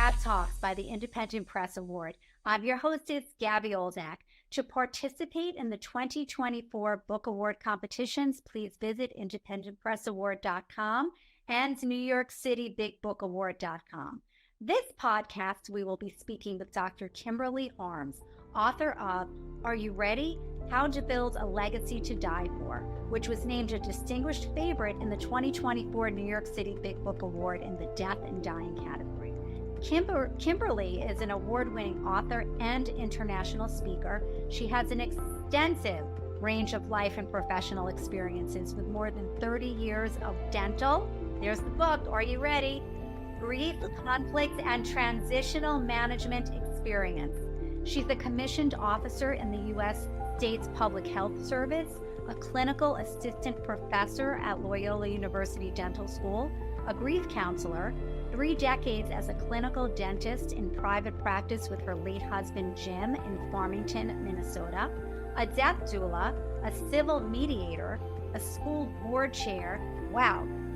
GAB Talks by the Independent Press Award. I'm your hostess, Gabby Oldak. To participate in the 2024 Book Award competitions, please visit independentpressaward.com and NewYorkCityBigBookAward.com. This podcast, we will be speaking with Dr. Kimberly Harms, author of Are You Ready? How to Build a Legacy to Die For, which was named a distinguished favorite in the 2024 New York City Big Book Award in the Death and Dying category. Kimberly is an award-winning author and international speaker. She has an extensive range of life and professional experiences with more than 30 years of dental, there's the book, Are You Ready? Grief, conflict, and transitional management experience. She's a commissioned officer in the U.S. State's Public Health Service, a clinical assistant professor at Loyola University Dental School, a grief counselor, 3 decades as a clinical dentist in private practice with her late husband Jim in Farmington, Minnesota, a death doula, a civil mediator, a school board chair,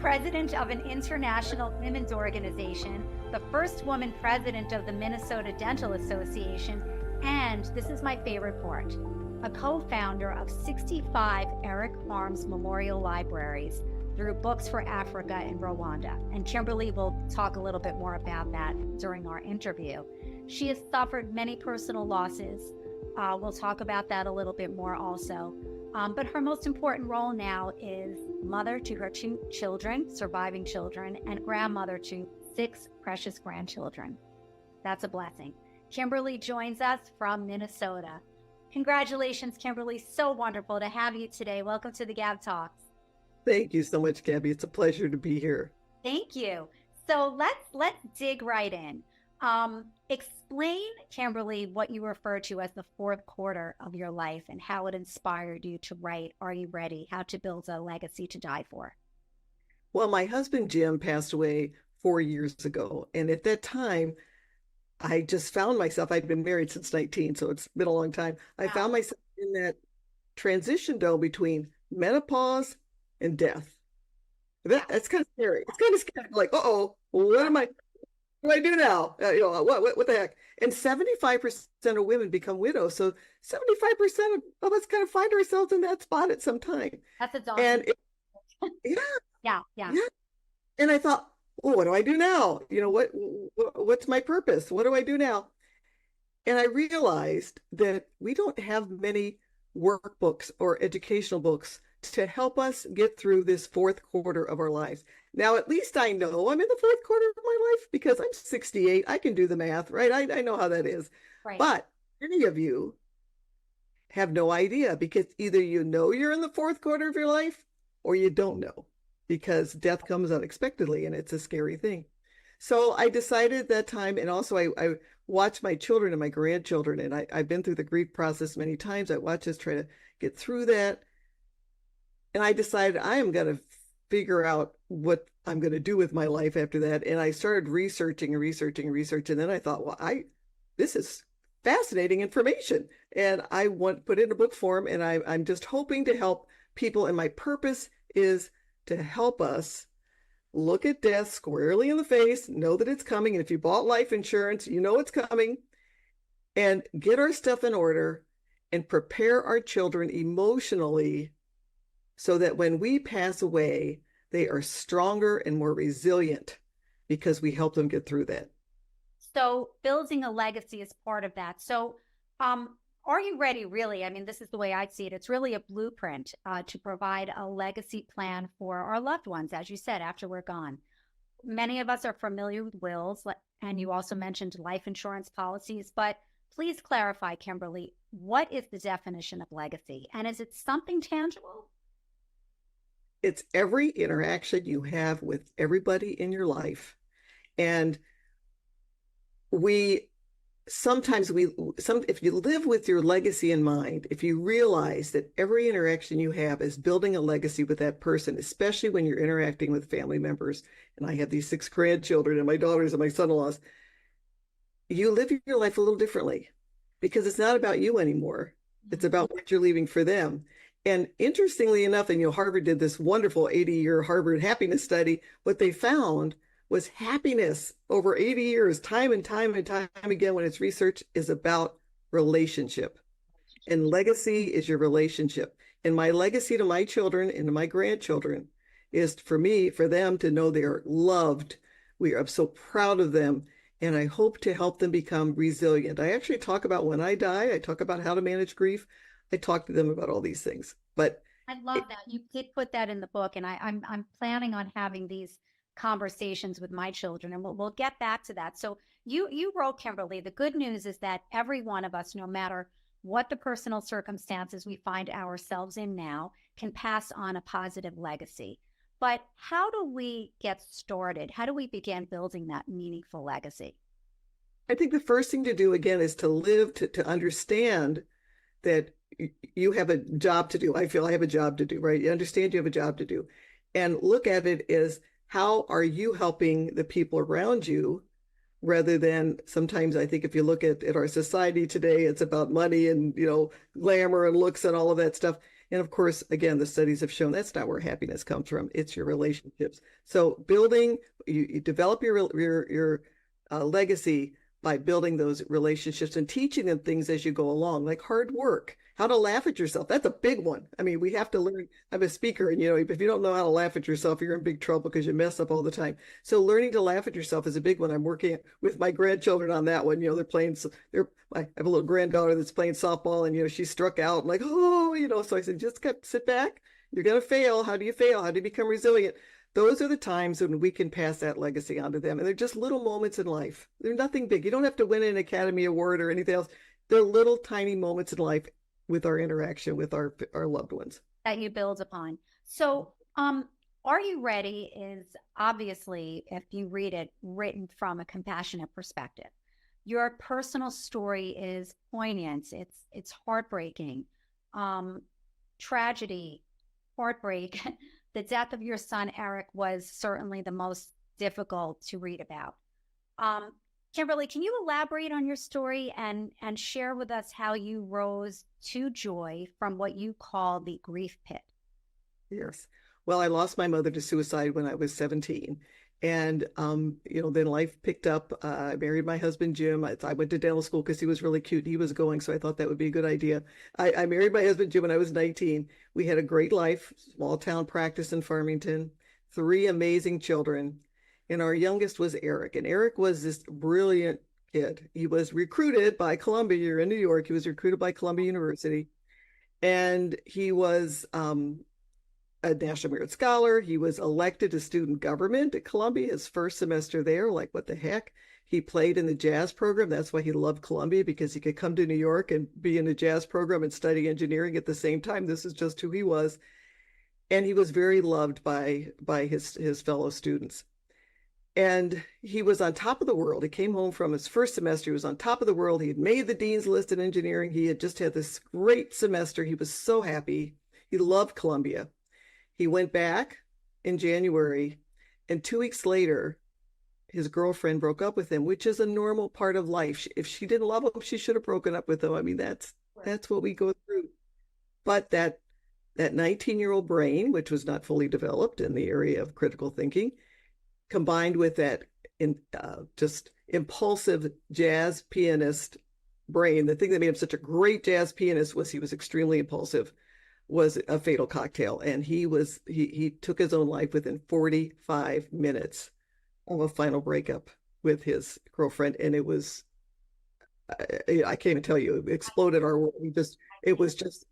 president of an international women's organization, the first woman president of the Minnesota Dental Association, and this is my favorite part, a co-founder of 65 Eric Harms Memorial Libraries through Books for Africa in Rwanda. And Kimberly will talk a little bit more about that during our interview. She has suffered many personal losses. We'll talk about that a little bit more also. But her most important role now is mother to her 2 children, surviving children, and grandmother to 6 precious grandchildren. That's a blessing. Kimberly joins us from Minnesota. Congratulations, Kimberly. So wonderful to have you today. Welcome to the GAB Talks. Thank you so much, Gabby. It's a pleasure to be here. Thank you. So let's dig right in. Explain, Kimberly, what you refer to as the 4th quarter of your life and how it inspired you to write Are You Ready? How to Build a Legacy to Die For. Well, my husband, Jim, passed away 4 years ago. And at that time, I just found myself, I'd been married since 19, so it's been a long time. I found myself in that transition though between menopause and death. That's kind of scary. It's kind of scary. Like, what do I do now? What the heck? And 75% of women become widows. So 75% of us kind of find ourselves in that spot at some time. That's a daunting. And yeah. And I thought, well, what do I do now? What's my purpose? What do I do now? And I realized that we don't have many workbooks or educational books to help us get through this 4th quarter of our lives. Now, at least I know I'm in the 4th quarter of my life because I'm 68. I can do the math, right? I know how that is. Right. But many of you have no idea because either you know you're in the 4th quarter of your life or you don't know because death comes unexpectedly and it's a scary thing. So I decided that time, and also I watch my children and my grandchildren, and I've been through the grief process many times. I watch us try to get through that. And I decided I am going to figure out what I'm going to do with my life after that. And I started researching. And then I thought, well, this is fascinating information. And I put it in a book form, and I'm just hoping to help people. And my purpose is to help us look at death squarely in the face, know that it's coming. And if you bought life insurance, you know it's coming, and get our stuff in order and prepare our children emotionally so that when we pass away, they are stronger and more resilient because we help them get through that. So building a legacy is part of that. So Are You Ready? Really, I mean, this is the way I see it. It's really a blueprint to provide a legacy plan for our loved ones, as you said, after we're gone. Many of us are familiar with wills, and you also mentioned life insurance policies, but please clarify, Kimberly, what is the definition of legacy? And is it something tangible? It's every interaction you have with everybody in your life. And if you live with your legacy in mind, if you realize that every interaction you have is building a legacy with that person, especially when you're interacting with family members, and I have these 6 grandchildren and my daughters and my son-in-laws, you live your life a little differently because it's not about you anymore. It's about what you're leaving for them. And interestingly enough, and Harvard did this wonderful 80-year Harvard happiness study, what they found was happiness over 80 years, time and time and time again, when it's research, is about relationship. And legacy is your relationship. And my legacy to my children and to my grandchildren is for them to know they are loved. I'm so proud of them. And I hope to help them become resilient. I actually talk about when I die, I talk about how to manage grief. I talk to them about all these things. But I love that. You did put that in the book, and I'm planning on having these conversations with my children, and we'll get back to that. So you wrote, Kimberly, the good news is that every one of us, no matter what the personal circumstances we find ourselves in now, can pass on a positive legacy. But how do we get started? How do we begin building that meaningful legacy? I think the first thing to do, again, is to live, to understand that you have a job to do. I feel I have a job to do, right? You understand you have a job to do. And look at it as, how are you helping the people around you, rather than, sometimes I think if you look at our society today, it's about money and, glamour and looks and all of that stuff. And of course, again, the studies have shown that's not where happiness comes from. It's your relationships. So you develop your legacy by building those relationships and teaching them things as you go along, like hard work, how to laugh at yourself. That's a big one. I mean, we have to learn. I'm a speaker, and if you don't know how to laugh at yourself, you're in big trouble because you mess up all the time. So learning to laugh at yourself is a big one. I'm working with my grandchildren on that one. They're playing. I have a little granddaughter that's playing softball, and she struck out. I'm like, oh, so I said, just sit back. You're gonna fail. How do you fail? How do you become resilient? Those are the times when we can pass that legacy on to them. And they're just little moments in life. They're nothing big. You don't have to win an Academy Award or anything else. They're little tiny moments in life with our interaction with our loved ones. That you build upon. So, Are You Ready is obviously, if you read it, written from a compassionate perspective. Your personal story is poignant. It's heartbreaking. Tragedy, heartbreak. The death of your son, Eric, was certainly the most difficult to read about. Kimberly, can you elaborate on your story and share with us how you rose to joy from what you call the grief pit? Yes. Well, I lost my mother to suicide when I was 17. And, then life picked up. I married my husband, Jim. I went to dental school because he was really cute. He was going, so I thought that would be a good idea. I married my husband, Jim, when I was 19. We had a great life, small town practice in Farmington, 3 amazing children. And our youngest was Eric. And Eric was this brilliant kid. He was recruited by Columbia. You're in New York. He was recruited by Columbia University. And he was a National Merit Scholar. He was elected to student government at Columbia his first semester there. Like, what the heck? He played in the jazz program. That's why he loved Columbia, because he could come to New York and be in a jazz program and study engineering at the same time. This is just who he was. And he was very loved by his fellow students. And he was on top of the world. He came home from his first semester. He was on top of the world. He had made the dean's list in engineering. He had just had this great semester. He was so happy. He loved Columbia. He went back in January, and 2 weeks later, his girlfriend broke up with him, which is a normal part of life. If she didn't love him, she should have broken up with him. I mean, that's what we go through. But that 19-year-old brain, which was not fully developed in the area of critical thinking, combined with that just impulsive jazz pianist brain, the thing that made him such a great jazz pianist was he was extremely impulsive, was a fatal cocktail. And he took his own life within 45 minutes of a final breakup with his girlfriend. And it was, I can't even tell you, it exploded our world. It was just,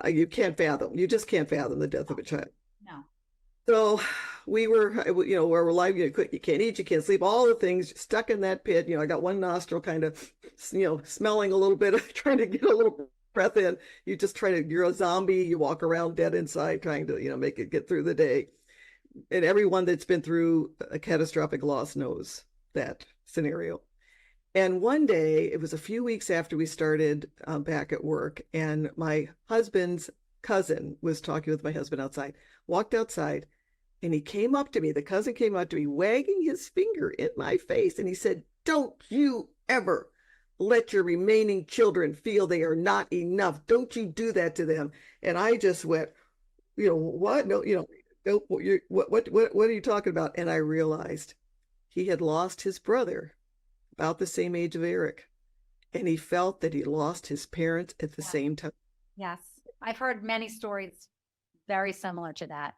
you just can't fathom the death of a child. No. So we were, we're alive, you can't eat, you can't sleep, all the things, stuck in that pit. I got one nostril kind of, smelling a little bit, trying to get a little breath in. You're a zombie, you walk around dead inside, trying to, make it get through the day. And everyone that's been through a catastrophic loss knows that scenario. And one day, it was a few weeks after we started back at work, and my husband's cousin was talking with my husband outside, walked outside, and he came up to me. The cousin came up to me, wagging his finger in my face. And he said, "Don't you ever let your remaining children feel they are not enough. Don't you do that to them." And I just went, what? No, "Oh, what are you talking about?" And I realized he had lost his brother about the same age of Eric, and he felt that he lost his parents at the Yeah. same time, Yes. I've heard many stories very similar to that.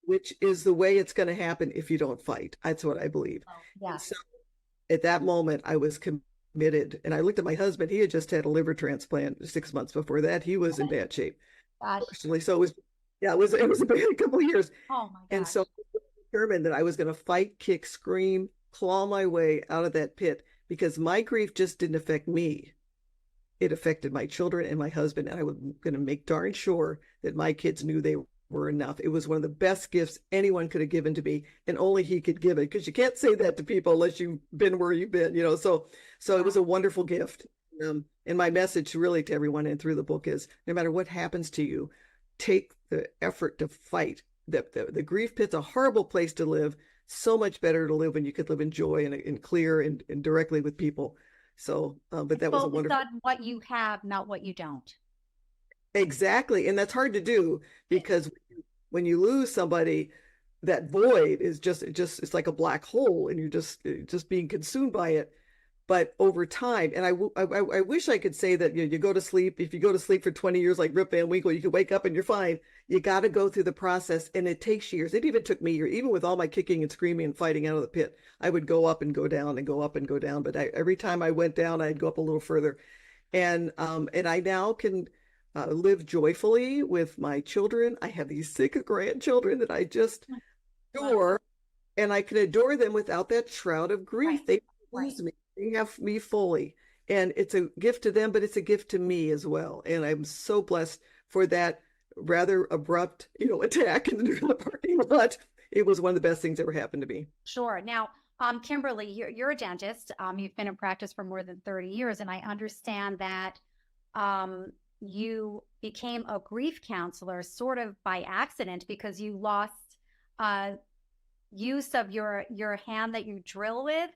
which is the way it's going to happen if you don't fight. That's what I believe. Oh, And yes. so at that moment, I was committed. And I looked at my husband. He had just had a liver transplant 6 months before that. He was in bad shape, Gosh. fortunately. So it was, yeah, it was a couple of years. Oh my And gosh. so I was determined that I was going to fight, kick, scream, claw my way out of that pit because my grief just didn't affect me. It affected my children and my husband. And I was going to make darn sure that my kids knew they were enough. It was one of the best gifts anyone could have given to me, and only he could give it, because you can't say that to people unless you've been where you've been, so it was a wonderful gift. And my message really to everyone and through the book is, no matter what happens to you, take the effort to fight. The grief pit's a horrible place to live. So much better to live when you could live in joy and clear and directly with people. So, but that was a wonderful. Focus on what you have, not what you don't. Exactly. And that's hard to do because when you lose somebody, that void is it's like a black hole, and you're just being consumed by it. But over time, and I wish I could say that you go to sleep. If you go to sleep for 20 years like Rip Van Winkle, you can wake up and you're fine. You got to go through the process, and it takes years. It even took me years, even with all my kicking and screaming and fighting out of the pit. I would go up and go down and go up and go down. But every time I went down, I'd go up a little further. And I now can live joyfully with my children. I have these 6 grandchildren that I just adore, and I can adore them without that shroud of grief. They lose me. They have me fully. And it's a gift to them, but it's a gift to me as well. And I'm so blessed for that rather abrupt, attack in the parking lot. It was one of the best things that ever happened to me. Sure. Now, Kimberly, you're a dentist. You've been in practice for more than 30 years, and I understand that you became a grief counselor sort of by accident because you lost use of your hand that you drill with.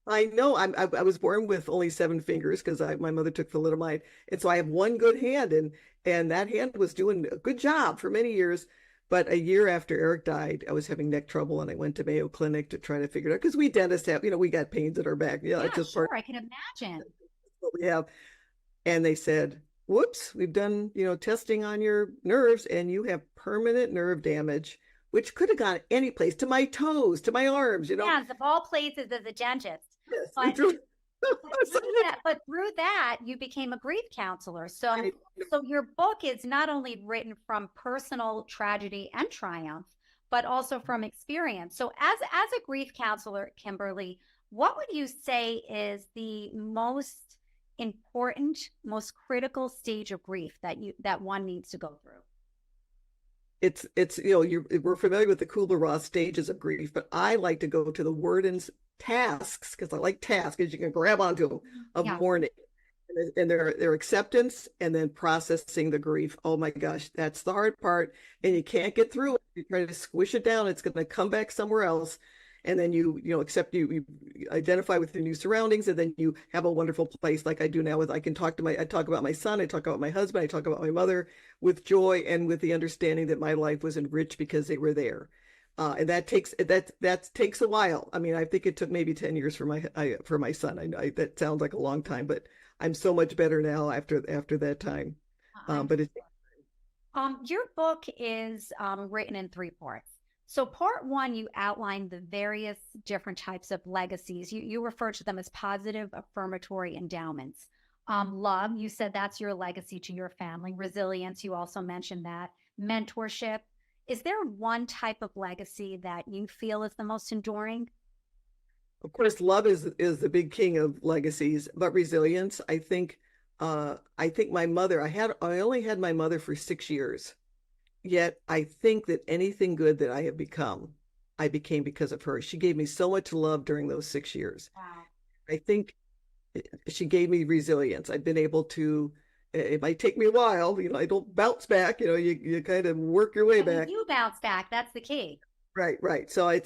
I know. I was born with only 7 fingers because my mother took thalidomide, and so I have one good hand, and that hand was doing a good job for many years. But a year after Eric died, I was having neck trouble, and I went to Mayo Clinic to try to figure it out because we dentists have, we got pains in our back. Yeah, it's just sure, I can imagine. What we have. And they said, "Whoops, we've done testing on your nerves, and you have permanent nerve damage." Which could have gone any place, to my toes, to my arms, Yes, of all places as a dentist. Yes, but through that, you became a grief counselor. So your book is not only written from personal tragedy and triumph, but also from experience. So as a grief counselor, Kimberly, what would you say is the most important, most critical stage of grief that one needs to go through? It's we're familiar with the Kubler-Ross stages of grief, but I like to go to the Worden's tasks, because I like tasks, because you can grab onto them, of mourning, and their acceptance, and then processing the grief. Oh my gosh, that's the hard part, and you can't get through it. You try to squish it down, it's going to come back somewhere else. And then you accept, you identify with your new surroundings, and then you have a wonderful place like I do now. I talk about my son, I talk about my husband, I talk about my mother with joy and with the understanding that my life was enriched because they were there. And that takes a while. I mean, I think it took maybe 10 years for my son. That sounds like a long time, but I'm so much better now after that time. But it's your book is written in 3 parts. So part 1, you outline the various different types of legacies. You refer to them as positive affirmatory endowments. Love, you said that's your legacy to your family. Resilience, you also mentioned that. Mentorship. Is there one type of legacy that you feel is the most enduring? Of course, love is the big king of legacies, but resilience, I think my mother, I only had my mother for 6 years. Yet I think that anything good that I have become, I became because of her. She gave me so much love during those 6 years. Wow. I think she gave me resilience. I've been able to, it might take me a while, I don't bounce back, you kind of work your way back. You bounce back, that's the key. Right. So I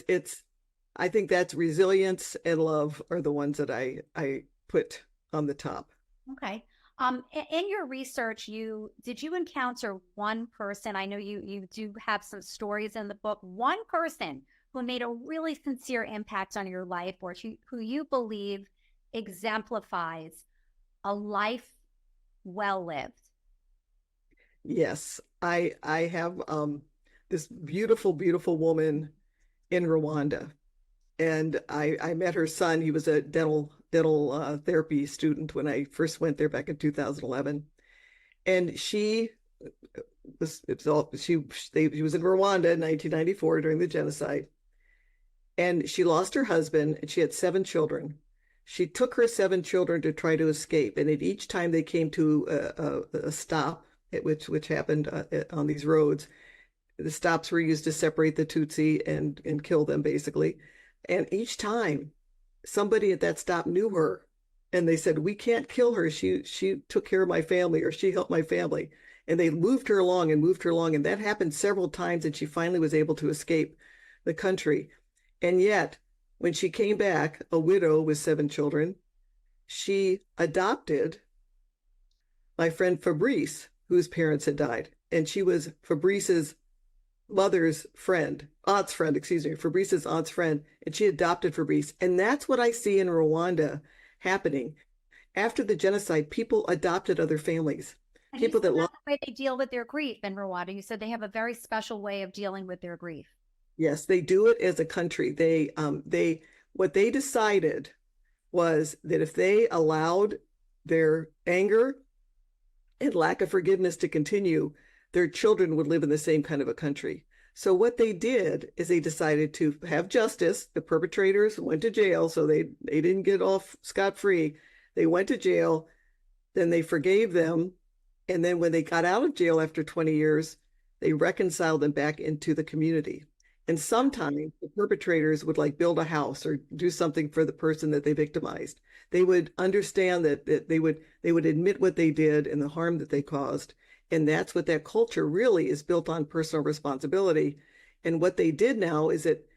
think that's resilience and love are the ones that I put on the top. Okay. In your research, did you encounter one person? I know you do have some stories in the book. One person who made a really sincere impact on your life, or who you believe exemplifies a life well lived. Yes, I have this beautiful, beautiful woman in Rwanda, and I met her son. He was a dental therapy student when I first went there back in 2011, and she was it's all she was in Rwanda in 1994 during the genocide, and she lost her husband and she had 7 children. She took her 7 children to try to escape, and at each time they came to a stop, which happened on these roads, the stops were used to separate the Tutsi and kill them basically. And each time somebody at that stop knew her, and they said, "We can't kill her. She took care of my family, or she helped my family." And they moved her along and moved her along, and that happened several times, and she finally was able to escape the country. And yet, when she came back, a widow with 7 children, she adopted my friend Fabrice, whose parents had died. And she was Fabrice's mother's friend, aunt's friend, excuse me, Fabrice's aunt's friend. And she adopted Fabrice. And that's what I see in Rwanda happening. After the genocide, people adopted other families. And People that that's the way they deal with their grief in Rwanda. You said they have a very special way of dealing with their grief. Yes, they do it as a country. What they decided was that if they allowed their anger and lack of forgiveness to continue, their children would live in the same kind of a country. So what they did is they decided to have justice. The perpetrators went to jail, so they didn't get off scot-free. They went to jail, then they forgave them, and then when they got out of jail after 20 years, they reconciled them back into the community. And sometimes the perpetrators would like build a house or do something for the person that they victimized. They would understand that they would admit what they did and the harm that they caused. And that's what that culture really is built on, personal responsibility. And what they did now is that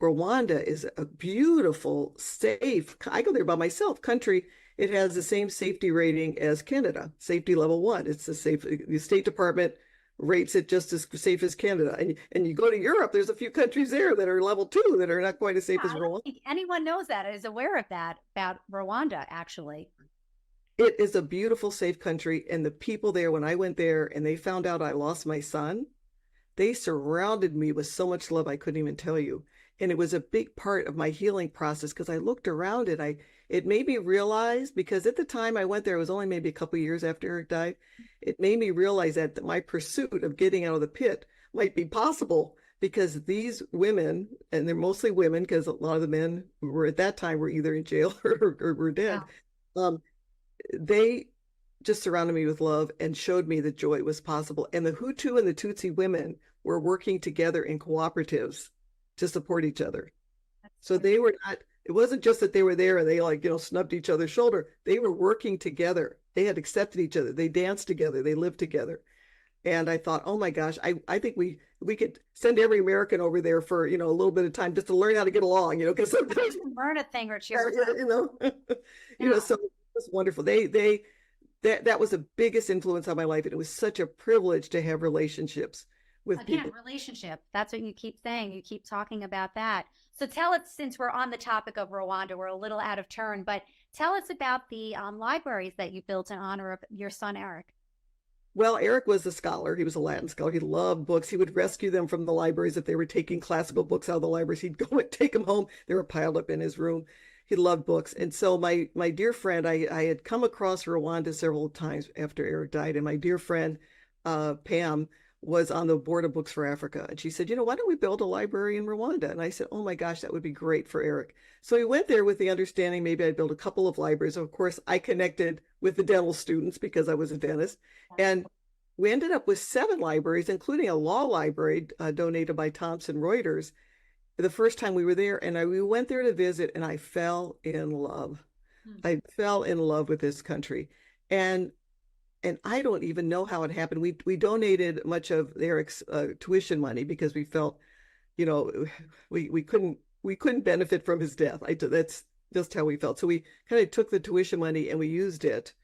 Rwanda is a beautiful, safe, I go there by myself, country. It has the same safety rating as Canada, safety level 1. It's the State Department rates it just as safe as Canada. And you go to Europe, there's a few countries there that are level 2 that are not quite as safe as I Rwanda. don't think anyone knows that, is aware of that about Rwanda, actually. It is a beautiful, safe country. And the people there, when I went there and they found out I lost my son, they surrounded me with so much love I couldn't even tell you. And it was a big part of my healing process because I looked around and it made me realize, because at the time I went there, it was only maybe a couple of years after Eric died. It made me realize that my pursuit of getting out of the pit might be possible, because these women, and they're mostly women because a lot of the men who were at that time were either in jail or were dead. Yeah. They just surrounded me with love and showed me that joy was possible. And the Hutu and the Tutsi women were working together in cooperatives to support each other. So they were not, it wasn't just that they were there and they snubbed each other's shoulder. They were working together. They had accepted each other. They danced together. They lived together. And I thought, oh my gosh, I think we could send every American over there for, a little bit of time just to learn how to get along, because sometimes learn a thing or two. So it was wonderful. That was the biggest influence on my life. And it was such a privilege to have relationships with people. Relationship. That's what you keep saying. You keep talking about that. So tell us, since we're on the topic of Rwanda, we're a little out of turn, but tell us about the libraries that you built in honor of your son, Eric. Well, Eric was a scholar. He was a Latin scholar. He loved books. He would rescue them from the libraries. If they were taking classical books out of the libraries, he'd go and take them home. They were piled up in his room. He loved books. And so my dear friend, I had come across Rwanda several times after Eric died. And my dear friend, Pam, was on the board of Books for Africa. And she said, why don't we build a library in Rwanda? And I said, oh my gosh, that would be great for Eric. So we went there with the understanding maybe I'd build a couple of libraries. Of course, I connected with the dental students because I was a dentist. And we ended up with 7 libraries, including a law library donated by Thomson Reuters, the first time we were there. And we went there to visit, and I fell in love. I fell in love with this country. And I don't even know how it happened. We donated much of Eric's tuition money because we felt, we couldn't benefit from his death. That's just how we felt. So we kind of took the tuition money and we used it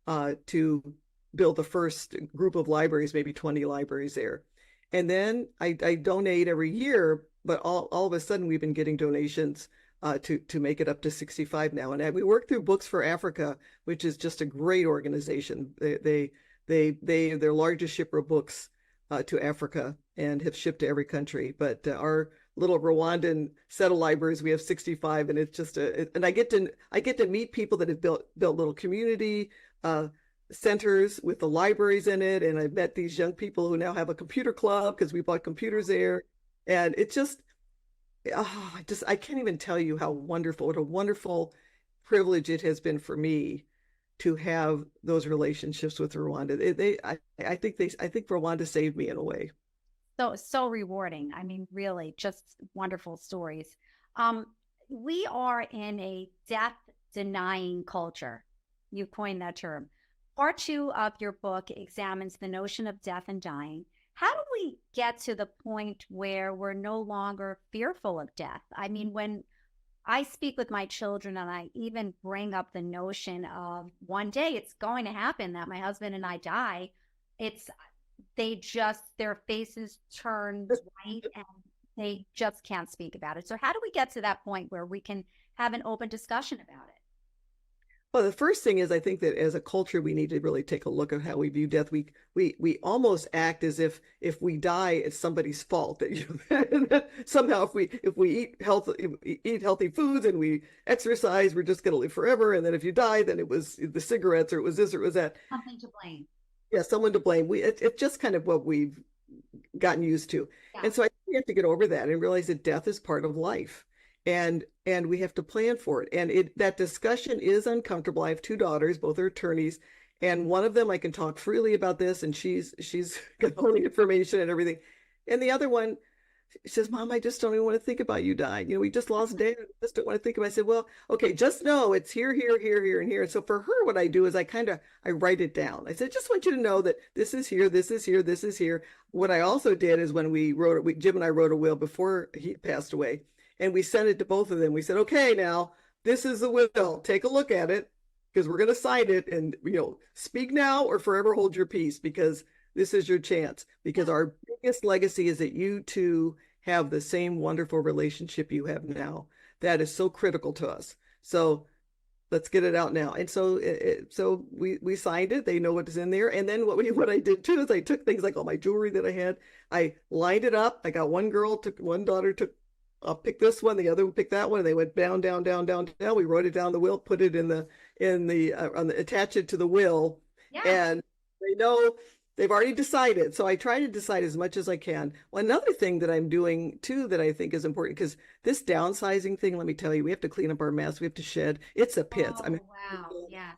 to build the first group of libraries, maybe 20 libraries there. And then I donate every year, but all of a sudden we've been getting donations to make it up to 65 now. And we work through Books for Africa, which is just a great organization. They're their largest shipper of books to Africa and have shipped to every country. But our little Rwandan set of libraries, we have 65, and it's just and I get to meet people that have built little community centers with the libraries in it, and I've met these young people who now have a computer club because we bought computers there, and it just I can't even tell you what a wonderful privilege it has been for me to have those relationships with Rwanda. I think Rwanda saved me in a way. So rewarding. I mean, really, just wonderful stories. We are in a death denying culture. You coined that term. Part 2 of your book examines the notion of death and dying. How do we get to the point where we're no longer fearful of death? I mean, when I speak with my children and I even bring up the notion of one day it's going to happen that my husband and I die, their faces turn white and they just can't speak about it. So how do we get to that point where we can have an open discussion about it? Well, the first thing is I think that as a culture, we need to really take a look at how we view death. We almost act as if we die, it's somebody's fault. That somehow if we eat healthy foods and we exercise, we're just going to live forever. And then if you die, then it was the cigarettes or it was this or it was that. Something to blame. Yeah, someone to blame. It's just kind of what we've gotten used to. Yeah. And so I think we have to get over that and realize that death is part of life. And we have to plan for it. And that discussion is uncomfortable. I have 2 daughters, both are attorneys, and one of them I can talk freely about this, and she's got all the information and everything. And the other one, she says, "Mom, I just don't even want to think about you dying. We just lost Dad. I just don't want to think about it." I said, "Well, okay, just know it's here, here, here, here, and here." And so for her, what I do is I write it down. I said, "Just want you to know that this is here, this is here, this is here." What I also did is when Jim and I wrote a will before he passed away. And we sent it to both of them. We said, "Okay, now this is the will. Take a look at it because we're going to sign it. And, speak now or forever hold your peace because this is your chance. Because our biggest legacy is that you two have the same wonderful relationship you have now. That is so critical to us. So let's get it out now." And so we signed it. They know what is in there. And then what I did too is I took things like all my jewelry that I had. I lined it up. I got one daughter took, I'll pick this one, the other one pick that one, and they went down, down, down, down, down. We wrote it down the will, put it attach it to the will, yeah. And they know they've already decided. So I try to decide as much as I can. Well, another thing that I'm doing too that I think is important, because this downsizing thing, let me tell you, we have to clean up our mess. We have to shed. It's a pit. Oh, I mean, wow, yes.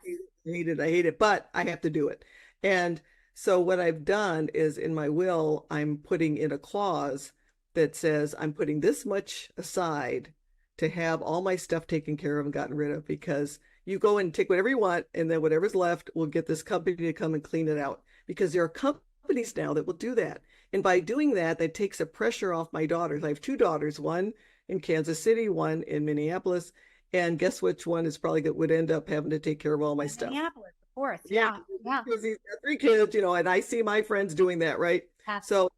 I hate it, but I have to do it. And so what I've done is in my will, I'm putting in a clause that says I'm putting this much aside to have all my stuff taken care of and gotten rid of, because you go and take whatever you want, and then whatever's left, we'll get this company to come and clean it out, because there are companies now that will do that. And by doing that, that takes the pressure off my daughters. I have 2 daughters, one in Kansas City, one in Minneapolis. And guess which one is probably would end up having to take care of all my stuff? Minneapolis, of course. Yeah. Because he's got 3 kids, and I see my friends doing that, right? So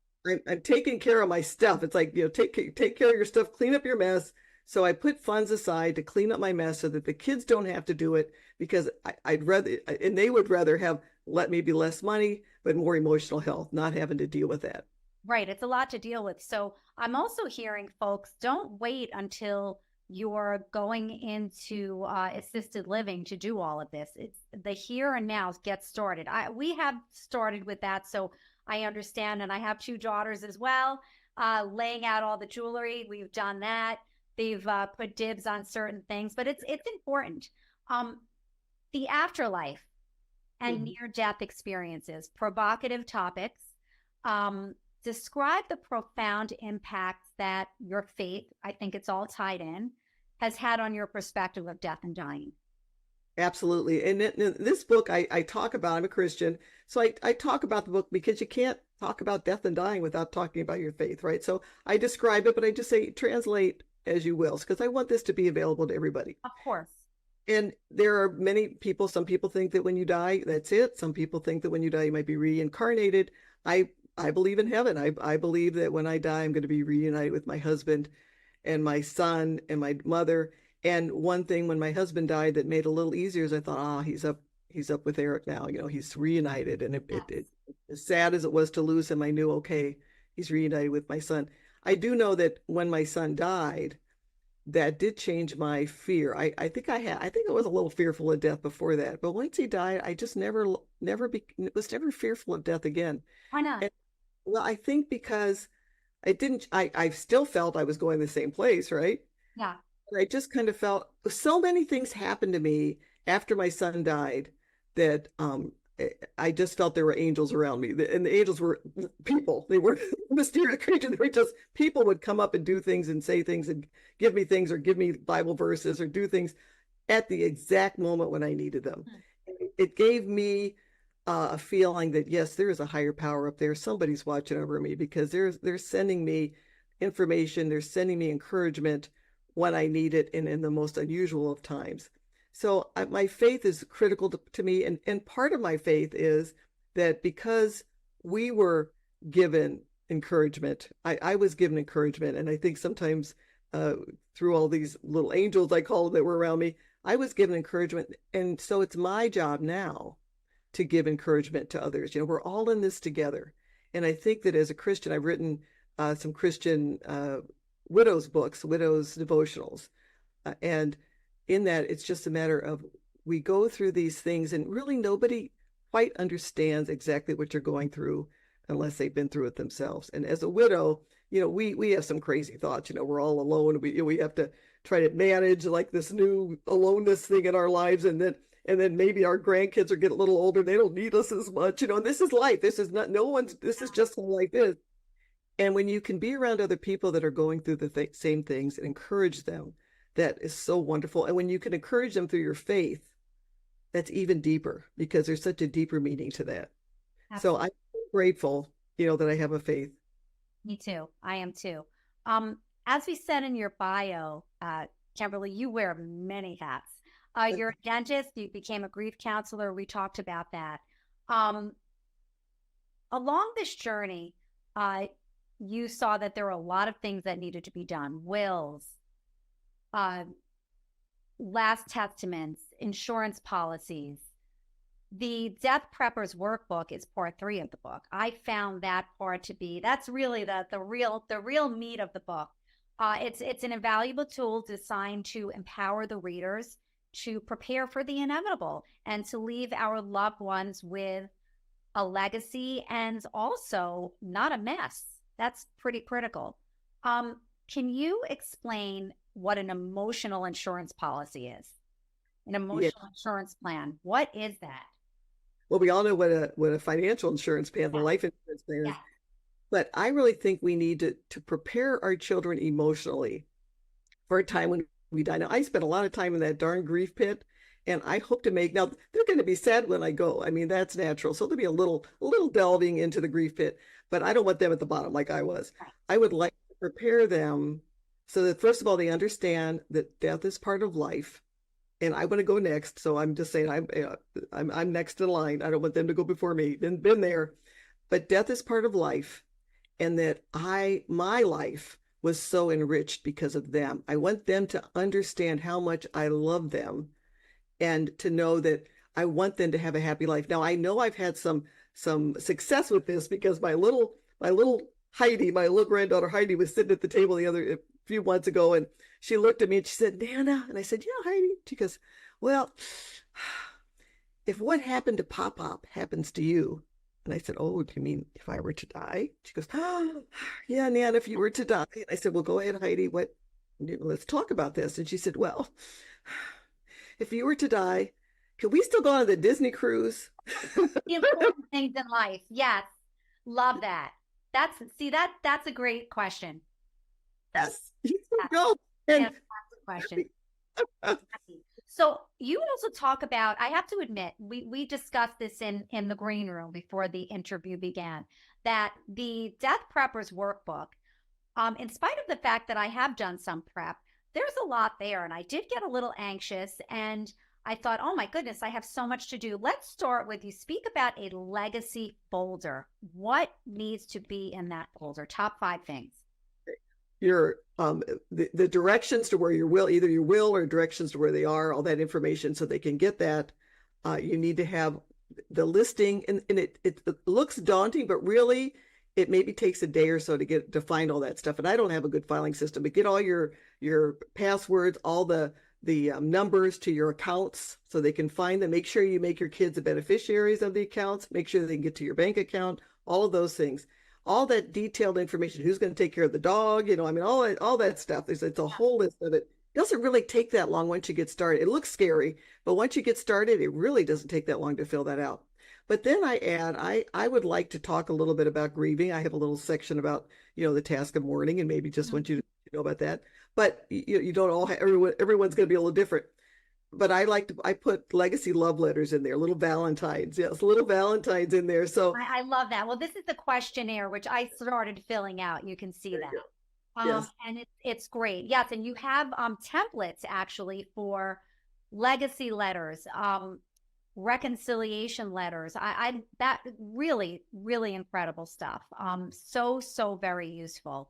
I'm taking care of my stuff. It's like, take care of your stuff, clean up your mess. So I put funds aside to clean up my mess so that the kids don't have to do it, because I'd rather, and they would rather have maybe less money, but more emotional health, not having to deal with that. Right. It's a lot to deal with. So I'm also hearing folks, don't wait until you're going into assisted living to do all of this. It's the here and now. Get started. We have started with that. So I understand. And I have 2 daughters as well, laying out all the jewelry. We've done that. They've put dibs on certain things, but it's important. The afterlife and near-death experiences, provocative topics. Describe the profound impacts that your faith, I think it's all tied in, has had on your perspective of death and dying. Absolutely. And in this book, I talk about, I'm a Christian, so I talk about the book because you can't talk about death and dying without talking about your faith, right? So I describe it, but I just say translate as you will, because I want this to be available to everybody. Of course. And there are many people, some people think that when you die, that's it. Some people think that when you die, you might be reincarnated. I believe in heaven. I believe that when I die, I'm going to be reunited with my husband and my son and my mother. And one thing when my husband died that made it a little easier is I thought, he's up with Eric now. He's reunited. And as sad as it was to lose him, I knew, okay, he's reunited with my son. I do know that when my son died, that did change my fear. I think I think I was a little fearful of death before that, but once he died, I just was never fearful of death again. Why not? And, well, I think because I still felt I was going the same place, right? Yeah. And I just kind of felt so many things happened to me after my son died that I just felt there were angels around me. And the angels were people. They were mysterious creatures. They were just people would come up and do things and say things and give me things or give me Bible verses or do things at the exact moment when I needed them. It gave me a feeling that, yes, there is a higher power up there. Somebody's watching over me because they're sending me information. They're sending me encouragement when I need it and in the most unusual of times. So my faith is critical to me. And part of my faith is that because we were given encouragement, I was given encouragement. And I think sometimes through all these little angels, I call them, that were around me, I was given encouragement. And so it's my job now to give encouragement to others. We're all in this together. And I think that as a Christian, I've written some Christian widows books, widows devotionals. And in that, it's just a matter of we go through these things and really nobody quite understands exactly what you're going through unless they've been through it themselves. And as a widow, we have some crazy thoughts. We're all alone. We have to try to manage like this new aloneness thing in our lives, and then maybe our grandkids are getting a little older. They don't need us as much. And this is life. This is not this is just how life is. And when you can be around other people that are going through the same things and encourage them, that is so wonderful. And when you can encourage them through your faith, that's even deeper because there's such a deeper meaning to that. Absolutely. So I'm grateful, that I have a faith. Me too. I am too. As we said in your bio, Kimberly, you wear many hats. You're a dentist. You became a grief counselor. We talked about that. Along this journey, you saw that there were a lot of things that needed to be done. Wills, last testaments, insurance policies. The Death Preppers Workbook is part 3 of the book. I found that part to be, that's really the real meat of the book. It's an invaluable tool designed to empower the readers to prepare for the inevitable and to leave our loved ones with a legacy and also not a mess. That's pretty critical. Can you explain what an emotional insurance policy is? An emotional insurance plan. What is that? Well, we all know what a financial insurance plan, the life insurance plan is. But I really think we need to prepare our children emotionally for a time when we die. Now, I spent a lot of time in that darn grief pit, and I hope to now they're going to be sad when I go. I mean, that's natural. So there'll be a little delving into the grief pit, but I don't want them at the bottom like I was. I would like to prepare them so that, first of all, they understand that death is part of life. And I want to go next. So I'm just saying I'm next in line. I don't want them to go before me. Been there. But death is part of life. And that my life was so enriched because of them. I want them to understand how much I love them and to know that I want them to have a happy life. Now, I know I've had some success with this because my little Heidi, my little granddaughter Heidi, was sitting at the table a few months ago, and she looked at me and she said, "Nana," and I said, "Yeah, Heidi." She goes, "Well, if what happened to Pop happens to you," and I said, "Oh, do you mean if I were to die?" She goes, "Oh, yeah, Nana, if you were to die." And I said, "Well, go ahead, Heidi. Let's talk about this." And she said, "Well, if you were to die, can we still go on the Disney cruise?" The important things in life. Yes. Love that. That's a great question. Yes. Go. And question. So you also talk about, I have to admit, we discussed this in the green room before the interview began, that the Death Preppers Workbook, in spite of the fact that I have done some prep, there's a lot there. And I did get a little anxious, and I thought, oh my goodness, I have so much to do. Let's start with you. Speak about a legacy folder. What needs to be in that folder? Top 5 things. Your the directions to where your will, either your will or directions to where they are, all that information so they can get that. You need to have the listing, and it looks daunting, but really it maybe takes a day or so to find all that stuff. And I don't have a good filing system, but get all your passwords, all the numbers to your accounts so they can find them. Make sure you make your kids the beneficiaries of the accounts. Make sure they can get to your bank account, all of those things. All that detailed information, who's going to take care of the dog, I mean, all that stuff. It's a whole list of it. It doesn't really take that long once you get started. It looks scary, but once you get started, it really doesn't take that long to fill that out. But then I add, I would like to talk a little bit about grieving. I have a little section about, the task of mourning, and maybe just want you to know about that. But you don't all have, everyone's going to be a little different. But I put legacy love letters in there, little Valentines. Yes, little Valentines in there. So I love that. Well, this is the questionnaire, which I started filling out. You can see that. Yes. And it's great. Yes. And you have templates actually for legacy letters, reconciliation letters. That really, really incredible stuff. So very useful.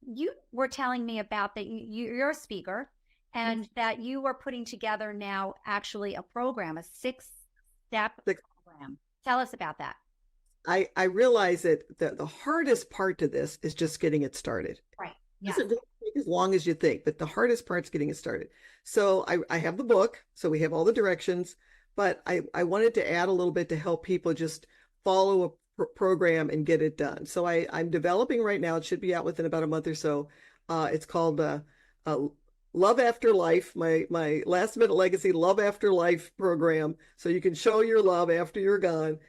You were telling me about that you're a speaker, and that you are putting together now actually a program, a 6-step program. Tell us about that. I realize that the hardest part to this is just getting it started. Right. Yeah. It doesn't take as long as you think, but the hardest part is getting it started. So I have the book, so we have all the directions, but I wanted to add a little bit to help people just follow a program and get it done. So I'm developing right now. It should be out within about a month or so. It's called Love After Life, my last minute legacy Love After Life program. So you can show your love after you're gone.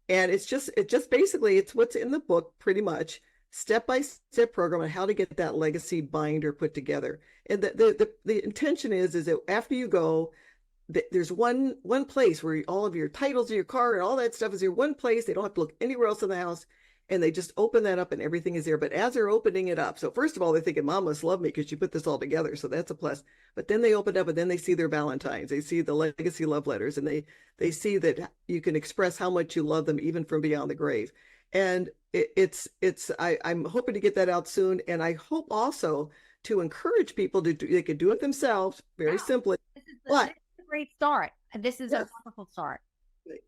And it just basically, it's what's in the book pretty much, step-by-step program on how to get that legacy binder put together. And the intention is that after you go, there's one place where all of your titles of your car and all that stuff is here, one place. They don't have to look anywhere else in the house. And they just open that up and everything is there. But as they're opening it up, so first of all, they're thinking, Mom must love me because she put this all together. So that's a plus. But then they open up and then they see their Valentines. They see the legacy love letters, and they see that you can express how much you love them even from beyond the grave. And I'm hoping to get that out soon. And I hope also to encourage people they could do it themselves very simply. This is a great start. This is a wonderful start.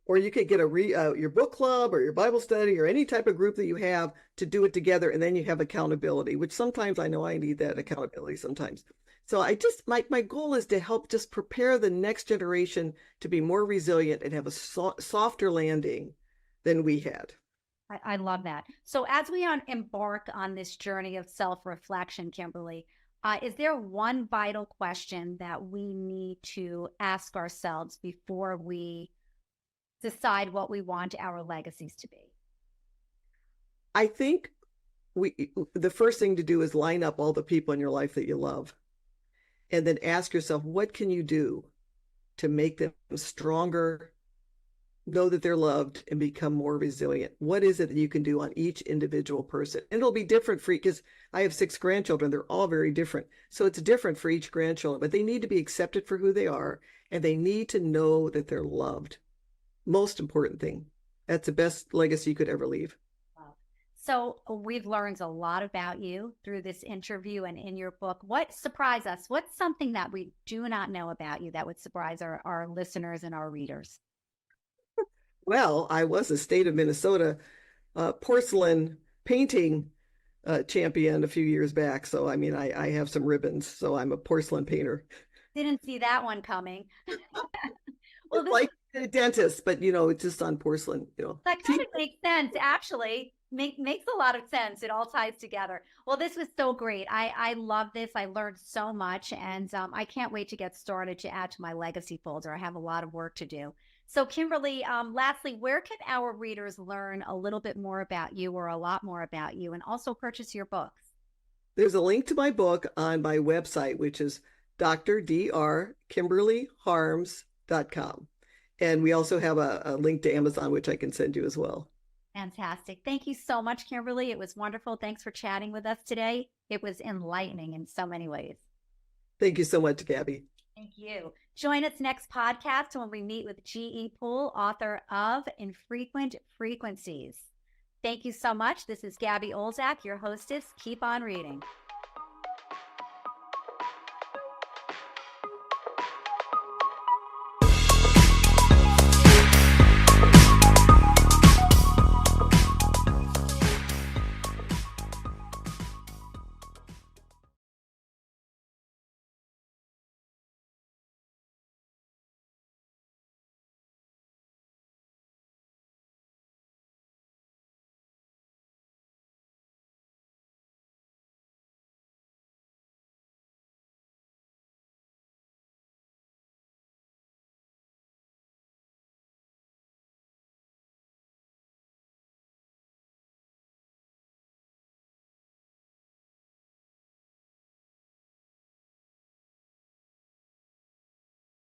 Or you could get your book club or your Bible study or any type of group that you have to do it together, and then you have accountability, which sometimes I know I need that accountability sometimes. So my goal is to help just prepare the next generation to be more resilient and have a softer landing than we had. I love that. So as we embark on this journey of self-reflection, Kimberly, is there one vital question that we need to ask ourselves before we decide what we want our legacies to be? I think the first thing to do is line up all the people in your life that you love, and then ask yourself, what can you do to make them stronger, know that they're loved, and become more resilient? What is it that you can do on each individual person? And it'll be different for you, because I have 6 grandchildren. They're all very different. So it's different for each grandchild, but they need to be accepted for who they are, and they need to know that they're loved. Most important thing. That's the best legacy you could ever leave. So we've learned a lot about you through this interview and in your book. What surprised us? What's something that we do not know about you that would surprise our listeners and our readers? Well, I was a state of Minnesota porcelain painting champion a few years back. So, I mean, I have some ribbons. So I'm a porcelain painter. Didn't see that one coming. Well, it's like a dentist, but, it's just on porcelain. That kind of makes sense, actually. Makes a lot of sense. It all ties together. Well, this was so great. I love this. I learned so much, and I can't wait to get started to add to my legacy folder. I have a lot of work to do. So, Kimberly, lastly, where can our readers learn a little bit more about you, or a lot more about you, and also purchase your books? There's a link to my book on my website, which is drdkimberlyharms.com. And we also have a link to Amazon, which I can send you as well. Fantastic. Thank you so much, Kimberly. It was wonderful. Thanks for chatting with us today. It was enlightening in so many ways. Thank you so much, Gabby. Thank you. Join us next podcast when we meet with G.E. Poole, author of Infrequent Frequencies. Thank you so much. This is Gabby Olzak, your hostess. Keep on reading.